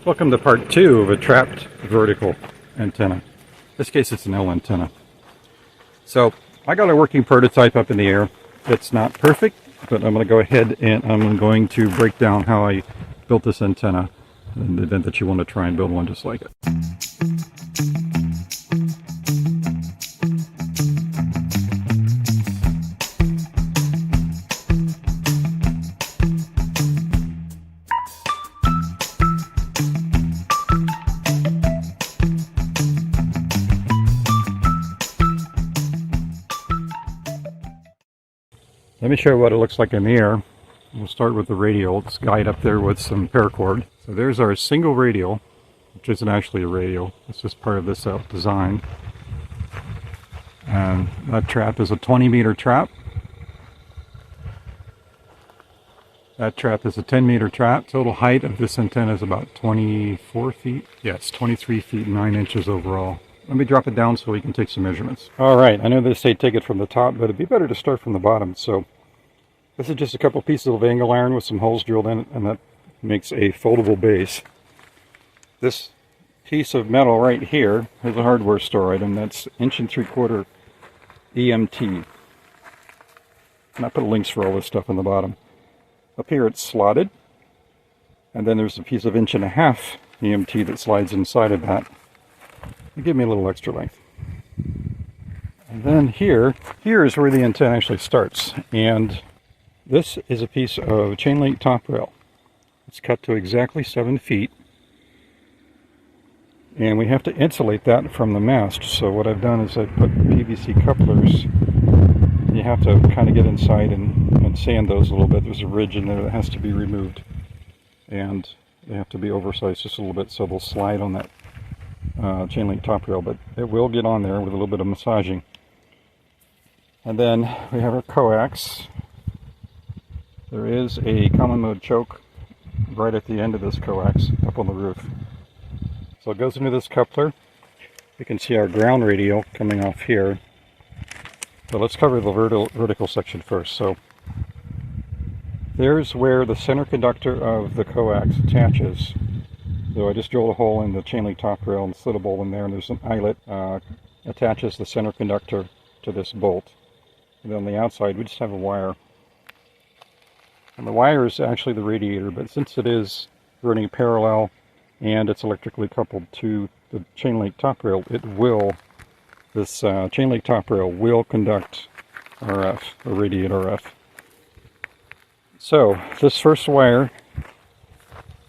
Welcome to part 2 of a trapped vertical antenna. In this case it's an L antenna. So I got a working prototype up in the air. It's not perfect, but I'm going to go ahead and I'm going to break down how I built this antenna in the event that you want to try and build one just like it. Let me show you what it looks like in the air. We'll start with the radial. It's guide up there with some paracord. So there's our single radial, which isn't actually a radial. It's just part of this design. And that trap is a 20-meter trap. That trap is a 10-meter trap. Total height of this antenna is about 24 feet. Yeah, it's 23 feet 9 inches overall. Let me drop it down so we can take some measurements. Alright, I know they say take it from the top, but it'd be better to start from the bottom. So this is just a couple pieces of angle iron with some holes drilled in it, and that makes a foldable base. This piece of metal right here is a hardware store item. That's 1 3/4 EMT. And I put links for all this stuff on the bottom. Up here it's slotted, and then there's a piece of 1.5 EMT that slides inside of that. Give me a little extra length. And then here is where the antenna actually starts. And this is a piece of chain link top rail. It's cut to exactly 7 feet. And we have to insulate that from the mast. So what I've done is I put PVC couplers. You have to kind of get inside and sand those a little bit. There's a ridge in there that has to be removed. And they have to be oversized just a little bit so they'll slide on that chain link top rail, but it will get on there with a little bit of massaging. And then we have our coax. There is a common mode choke right at the end of this coax up on the roof. So it goes into this coupler. You can see our ground radial coming off here. So let's cover the vertical section first. So there's where the center conductor of the coax attaches. So I just drilled a hole in the chain link top rail and slid a bolt in there, and there's an eyelet attaches the center conductor to this bolt. And then on the outside we just have a wire. And the wire is actually the radiator, but since it is running parallel and it's electrically coupled to the chain link top rail, this chain link top rail will conduct RF, or radiate RF. So this first wire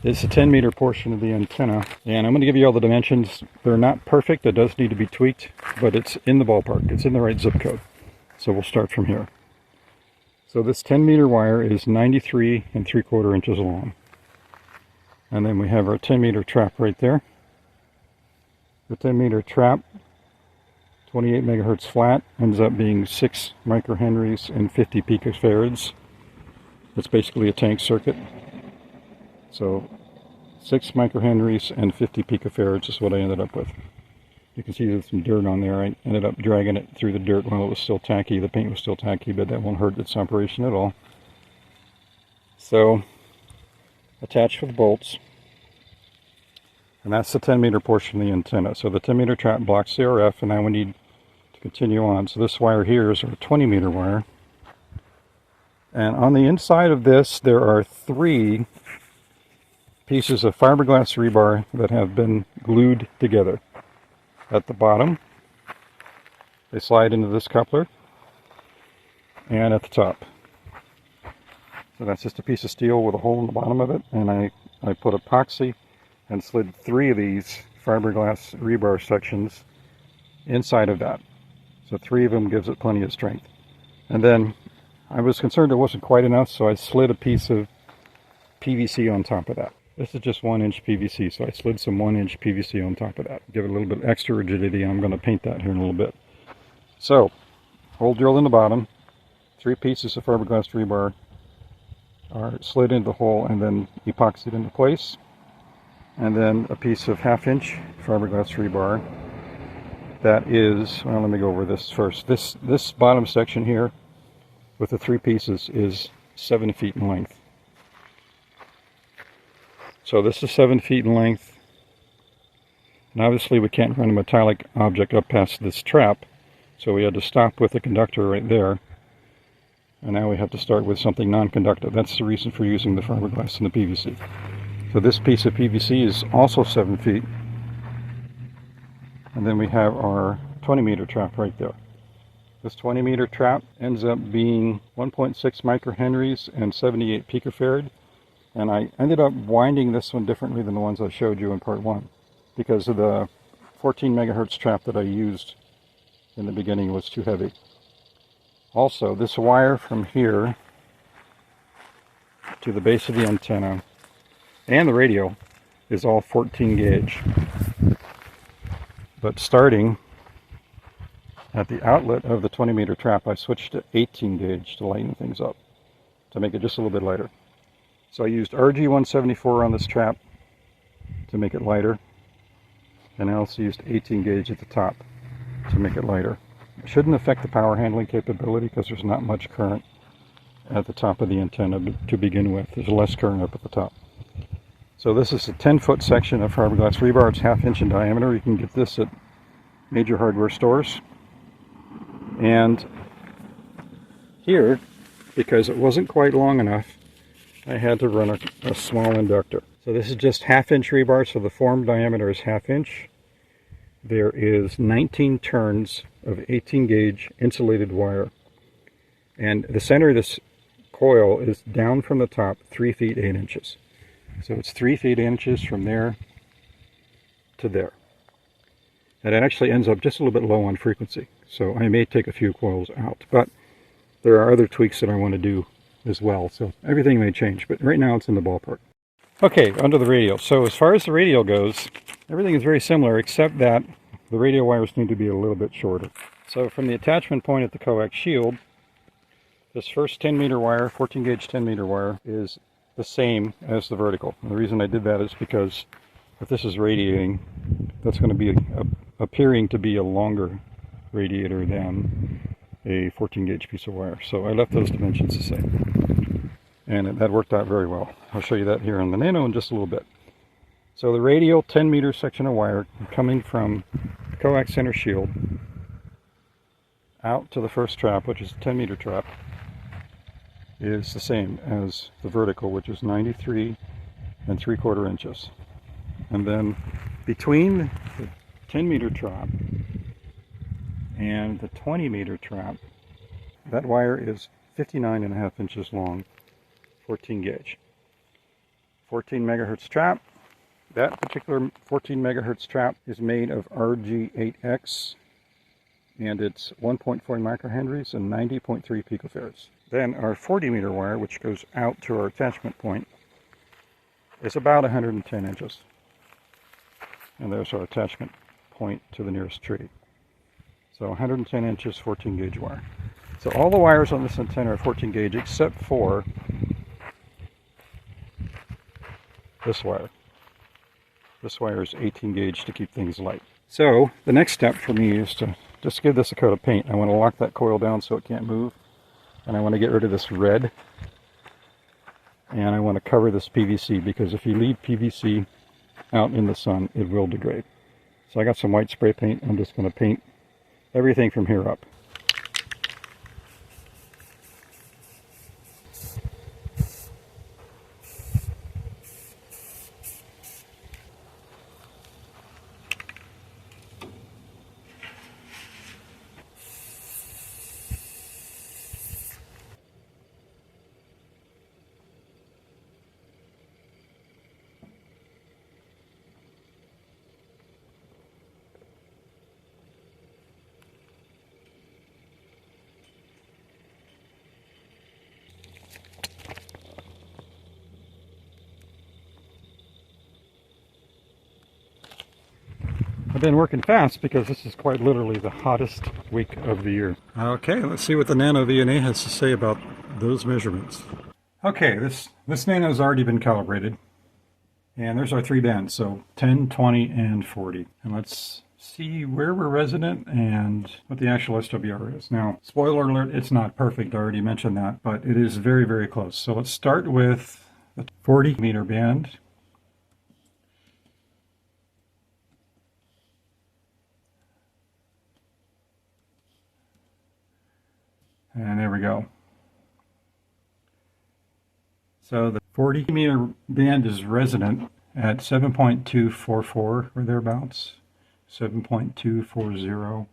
is the 10-meter portion of the antenna, and I'm going to give you all the dimensions. They're not perfect, it does need to be tweaked, but it's in the ballpark, it's in the right zip code. So we'll start from here. So this 10-meter wire is 93 3/4 inches long. And then we have our 10-meter trap right there. The 10-meter trap, 28 megahertz flat, ends up being 6 microhenries and 50 picofarads. That's basically a tank circuit. So 6 microhenries and 50 picofarads is what I ended up with. You can see there's some dirt on there. I ended up dragging it through the dirt while it was still tacky. The paint was still tacky, but that won't hurt its operation at all. So attached with bolts. And that's the 10-meter portion of the antenna. So the 10-meter trap blocks the RF, and now we need to continue on. So this wire here is our 20-meter wire. And on the inside of this there are 3 pieces of fiberglass rebar that have been glued together. At the bottom, they slide into this coupler, and at the top. So that's just a piece of steel with a hole in the bottom of it, and I put epoxy and slid 3 of these fiberglass rebar sections inside of that. So 3 of them gives it plenty of strength. And then I was concerned it wasn't quite enough, so I slid a piece of PVC on top of that. This is just 1-inch PVC, so I slid some 1-inch PVC on top of that. Give it a little bit extra rigidity, and I'm going to paint that here in a little bit. So, hole drilled in the bottom, 3 pieces of fiberglass rebar are slid into the hole and then epoxied into place. And then a piece of 1/2-inch fiberglass rebar. That is, well, let me go over this first. This bottom section here with the 3 pieces is 7 feet in length. So this is 7 feet in length. And obviously we can't run a metallic object up past this trap, so we had to stop with the conductor right there. And now we have to start with something non-conductive. That's the reason for using the fiberglass and the PVC. So this piece of PVC is also 7 feet. And then we have our 20-meter trap right there. This 20-meter trap ends up being 1.6 microhenries and 78 picofarad. And I ended up winding this one differently than the ones I showed you in part 1, because of the 14 megahertz trap that I used in the beginning was too heavy. Also, this wire from here to the base of the antenna and the radio is all 14 gauge. But starting at the outlet of the 20-meter trap, I switched to 18 gauge to lighten things up, to make it just a little bit lighter. So I used RG174 on this trap to make it lighter, and I also used 18 gauge at the top to make it lighter. It shouldn't affect the power handling capability because there's not much current at the top of the antenna to begin with. There's less current up at the top. So this is a 10-foot section of fiberglass rebar. It's 1/2 inch in diameter. You can get this at major hardware stores. And here, because it wasn't quite long enough, I had to run a small inductor. So this is just 1/2 inch rebar, so the form diameter is 1/2 inch. There is 19 turns of 18 gauge insulated wire. And the center of this coil is down from the top 3 feet 8 inches. So it's 3 feet 8 inches from there to there. And it actually ends up just a little bit low on frequency. So I may take a few coils out, but there are other tweaks that I want to do as well. So everything may change, but right now it's in the ballpark. Okay, onto the radial. So as far as the radial goes, everything is very similar except that the radial wires need to be a little bit shorter. So from the attachment point at the coax shield, this first 10-meter wire, 14 gauge 10-meter wire, is the same as the vertical. And the reason I did that is because if this is radiating, that's going to be appearing to be a longer radiator than a 14 gauge piece of wire. So I left those dimensions the same. And that worked out very well. I'll show you that here on the Nano in just a little bit. So the radial 10-meter section of wire coming from the coax center shield out to the first trap, which is a 10-meter trap, is the same as the vertical, which is 93 3/4 inches. And then between the 10-meter trap and the 20-meter trap, that wire is 59.5 inches long, 14 gauge. 14 megahertz trap. That particular 14 megahertz trap is made of RG8X, and it's 1.4 microhenries and 90.3 picofarads. Then our 40-meter wire, which goes out to our attachment point, is about 110 inches. And there's our attachment point to the nearest tree. So 110 inches, 14 gauge wire. So all the wires on this antenna are 14 gauge except for this wire. This wire is 18 gauge to keep things light. So the next step for me is to just give this a coat of paint. I want to lock that coil down so it can't move. And I want to get rid of this red. And I want to cover this PVC, because if you leave PVC out in the sun, it will degrade. So I got some white spray paint. I'm just going to paint everything from here up. I've been working fast because this is quite literally the hottest week of the year. Okay, let's see what the Nano VNA has to say about those measurements. Okay, this Nano has already been calibrated. And there's our 3 bands, so 10, 20, and 40. And let's see where we're resident and what the actual SWR is. Now, spoiler alert, it's not perfect, I already mentioned that, but it is very, very close. So let's start with the 40 meter band. And there we go. So the 40 meter band is resonant at 7.244 or thereabouts. 7.240.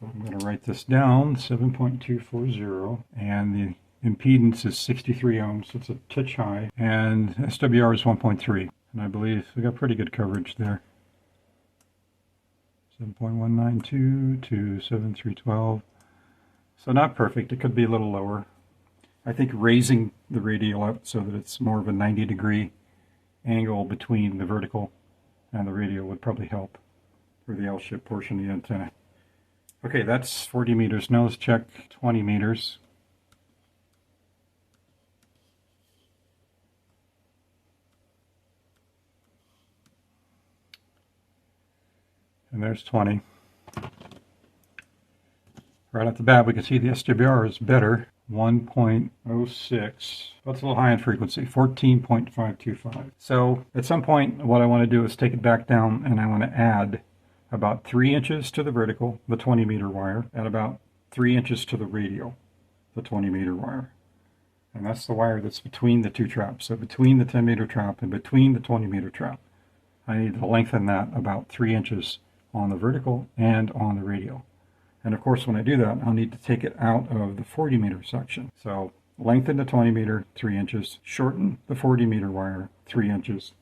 I'm going to write this down, 7.240, and the impedance is 63 ohms, so it's a touch high, and SWR is 1.3, and I believe we got pretty good coverage there. 7.192 to 7312, so not perfect, it could be a little lower. I think raising the radial up so that it's more of a 90-degree angle between the vertical and the radial would probably help for the L-shaped portion of the antenna. Okay, that's 40 meters. Now let's check 20 meters. And there's 20. Right off the bat, we can see the SWR is better, 1.06. That's a little high in frequency, 14.525. So at some point, what I want to do is take it back down, and I want to add about 3 inches to the vertical, the 20 meter wire, and about 3 inches to the radial, the 20 meter wire. And that's the wire that's between the two traps. So between the 10 meter trap and between the 20 meter trap, I need to lengthen that about 3 inches on the vertical and on the radial. And of course, when I do that, I'll need to take it out of the 40 meter section. So lengthen the 20 meter 3 inches, shorten the 40 meter wire 3 inches,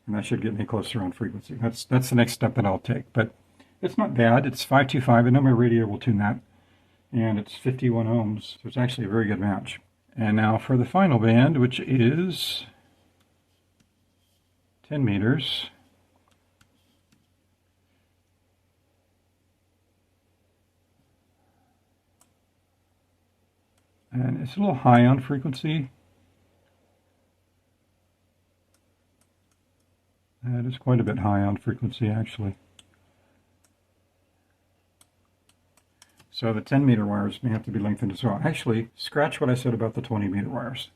and that should get me closer on frequency. That's the next step that I'll take. But it's not bad. It's 525. I know my radio will tune that. And it's 51 ohms. So it's actually a very good match. And now for the final band, which is 10 meters. And it's a little high on frequency. It is quite a bit high on frequency, actually. So the 10 meter wires may have to be lengthened as well. Actually, scratch what I said about the 20 meter wires.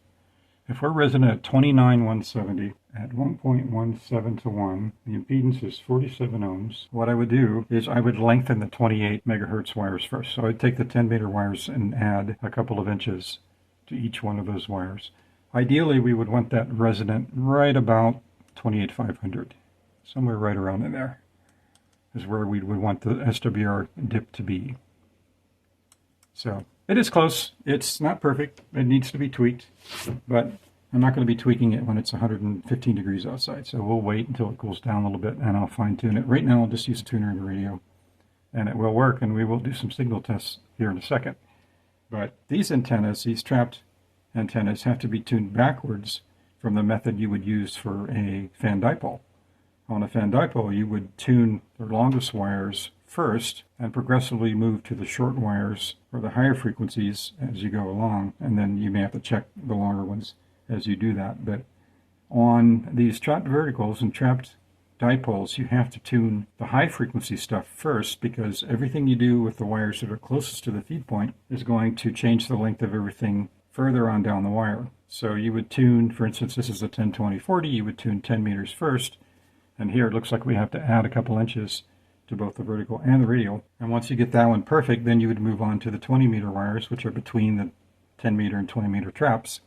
If we're resonant at 29,170 at 1.17 to 1, the impedance is 47 ohms. What I would do is I would lengthen the 28 megahertz wires first. So I'd take the 10 meter wires and add a couple of inches to each one of those wires. Ideally, we would want that resonant right about 28,500. Somewhere right around in there is where we would want the SWR dip to be. So it is close. It's not perfect. It needs to be tweaked, but I'm not going to be tweaking it when it's 115 degrees outside. So we'll wait until it cools down a little bit and I'll fine tune it. Right now I'll just use a tuner in the radio and it will work, and we will do some signal tests here in a second. But these antennas, these trapped antennas, have to be tuned backwards from the method you would use for a fan dipole. On a fan dipole, you would tune the longest wires first and progressively move to the short wires for the higher frequencies as you go along, and then you may have to check the longer ones as you do that. But on these trapped verticals and trapped dipoles, you have to tune the high frequency stuff first, because everything you do with the wires that are closest to the feed point is going to change the length of everything further on down the wire. So you would tune, for instance, this is a 10-20-40, you would tune 10 meters first, and here it looks like we have to add a couple inches to both the vertical and the radial. And once you get that one perfect, then you would move on to the 20 meter wires, which are between the 10 meter and 20 meter traps,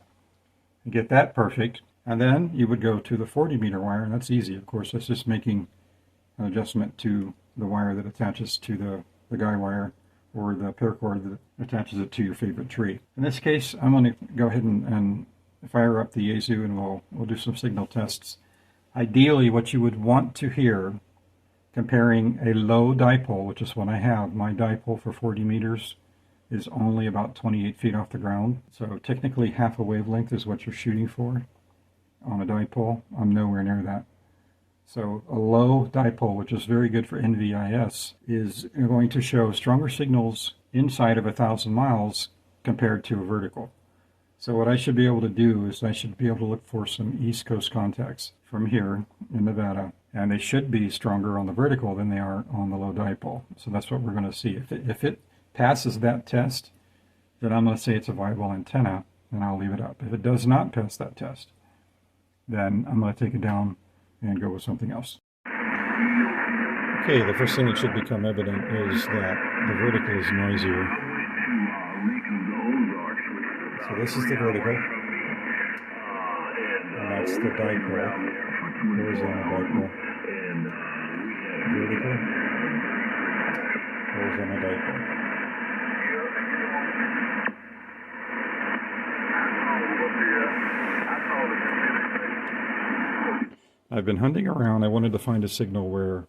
and get that perfect. And then you would go to the 40 meter wire, and that's easy, of course. That's just making an adjustment to the wire that attaches to the guy wire, or the paracord that attaches it to your favorite tree. In this case, I'm going to go ahead and fire up the Yaesu, and we'll do some signal tests. Ideally, what you would want to hear, comparing a low dipole, which is what I have, my dipole for 40 meters is only about 28 feet off the ground. So technically half a wavelength is what you're shooting for on a dipole. I'm nowhere near that. So a low dipole, which is very good for NVIS, is going to show stronger signals inside of 1,000 miles compared to a vertical. So what I should be able to do is I should be able to look for some East Coast contacts from here in Nevada, and they should be stronger on the vertical than they are on the low dipole. So that's what we're going to see. If it passes that test, then I'm going to say it's a viable antenna, and I'll leave it up. If it does not pass that test, then I'm going to take it down and go with something else. Okay, the first thing that should become evident is that the vertical is noisier. This is the vertical, and that's the dipole, horizontal dipole. Vertical, horizontal dipole. I've been hunting around. I wanted to find a signal where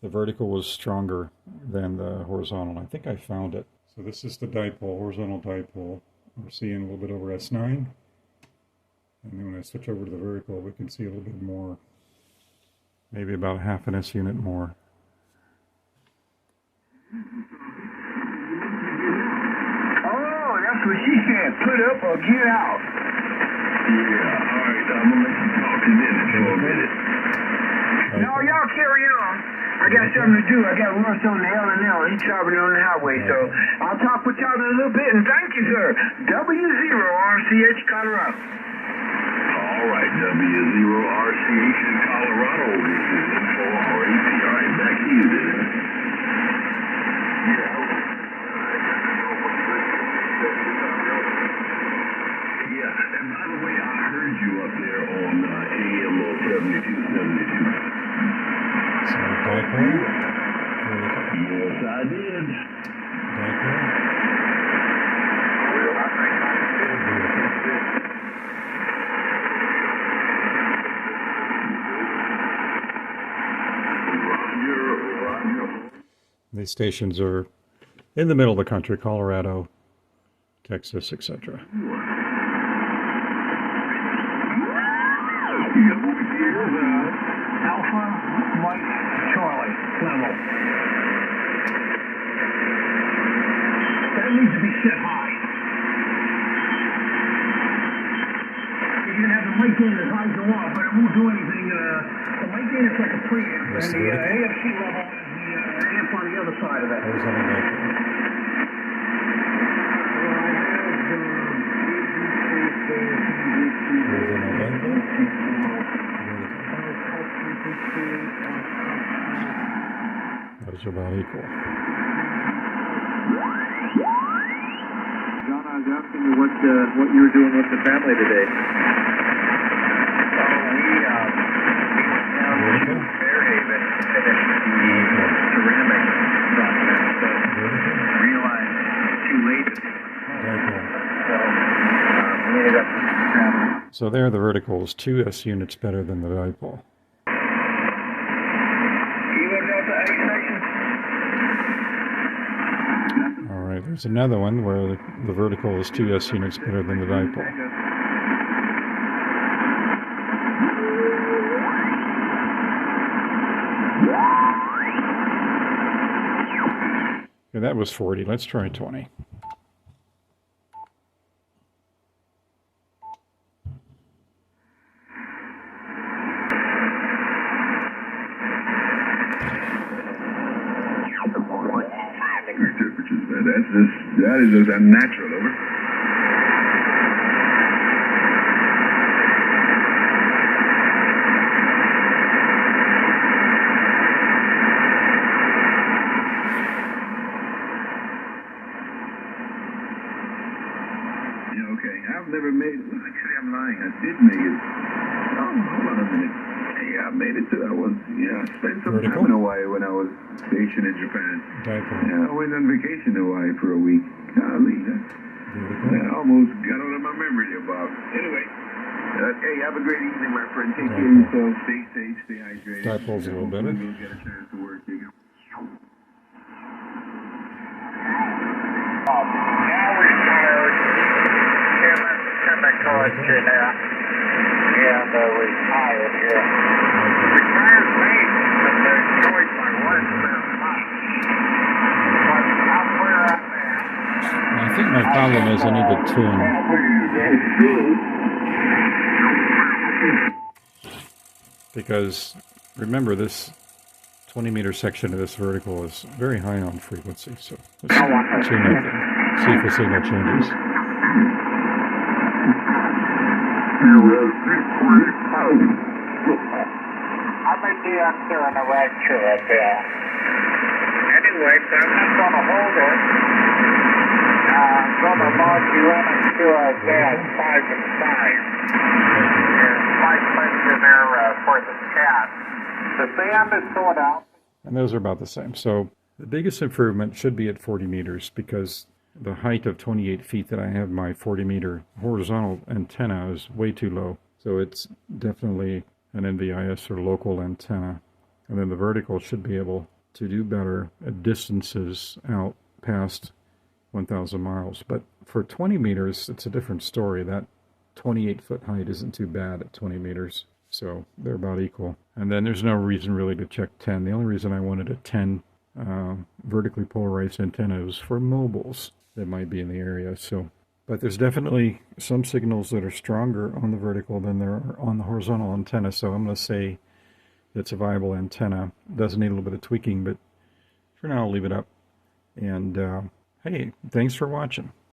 the vertical was stronger than the horizontal. I think I found it. So this is the dipole, horizontal dipole. We're seeing a little bit over S9. And then when I switch over to the vertical, we can see a little bit more. Maybe about half an S unit more. Oh, that's what she said. Put up or get out. Yeah, all right. I'm going to let you talk in minutes for a minute. No, y'all carry on. I got something to do. I got Russ on the L&L. He's traveling on the highway, so I'll talk with y'all in a little bit. And thank you, sir. W0RCH, Colorado. All right, W0RCH in Colorado. This is info or AP. All right, back to you then. Yeah, and by the way, I heard you up there on AM 7272. So dipole, yes, I did. dipole, Roger. These stations are in the middle of the country, Colorado, Texas, etc. Alpha Mike Charlie level. That needs to be set high. You can have the mic in as high as you want, but it won't do anything. The mic in is like a preamp, and the AFC level is the amp on the other side of that. Those are about equal. John, I was asking you what you were doing with the family today. We down to Fairhaven to finish the ceramic process, but realized too late. So we ended up traveling. So there, the vertical is 2 S units better than the dipole. All right, there's another one where the vertical is 2 S units better than the dipole. Okay, that was 40. Let's try 20. That is just unnatural, over. Yeah, okay. I've never made it. Well, actually, I'm lying. I did make it. Oh, hold on a minute. Yeah, I made it to. I spent some time in Hawaii when I was stationed in Japan. Yeah, I went on vacation to Hawaii for a week. Golly, that almost got out of my memory about. Anyway, hey, have a great evening, my friend. Take care of yourself. Stay safe. Stay hydrated. Dipole's a little better. You'll get a chance to work. Now retired. Chemicals to that. And retired here. Retired late, but the choice I was very much. But I'm where I'm at. I think my problem is I need to tune. Because remember, this 20-meter section of this vertical is very high on frequency. So let's tune it and see if the signal changes. I may be up there in the right trip, yeah. Anyway, so I'm not going to hold it. From about 11 to gas 5 and 5. And 5 minutes in there for the chat. The sand is sold out. And those are about the same. So the biggest improvement should be at 40 meters because the height of 28 feet that I have my 40 meter horizontal antenna is way too low. So it's definitely an NVIS or local antenna. And then the vertical should be able to do better at distances out past 1,000 miles. But for 20 meters, it's a different story. That 28-foot height isn't too bad at 20 meters. So they're about equal. And then there's no reason really to check 10. The only reason I wanted a 10 vertically polarized antenna was for mobiles that might be in the area. But there's definitely some signals that are stronger on the vertical than there are on the horizontal antenna. So I'm going to say it's a viable antenna. It does need a little bit of tweaking, but for now I'll leave it up. And hey, thanks for watching.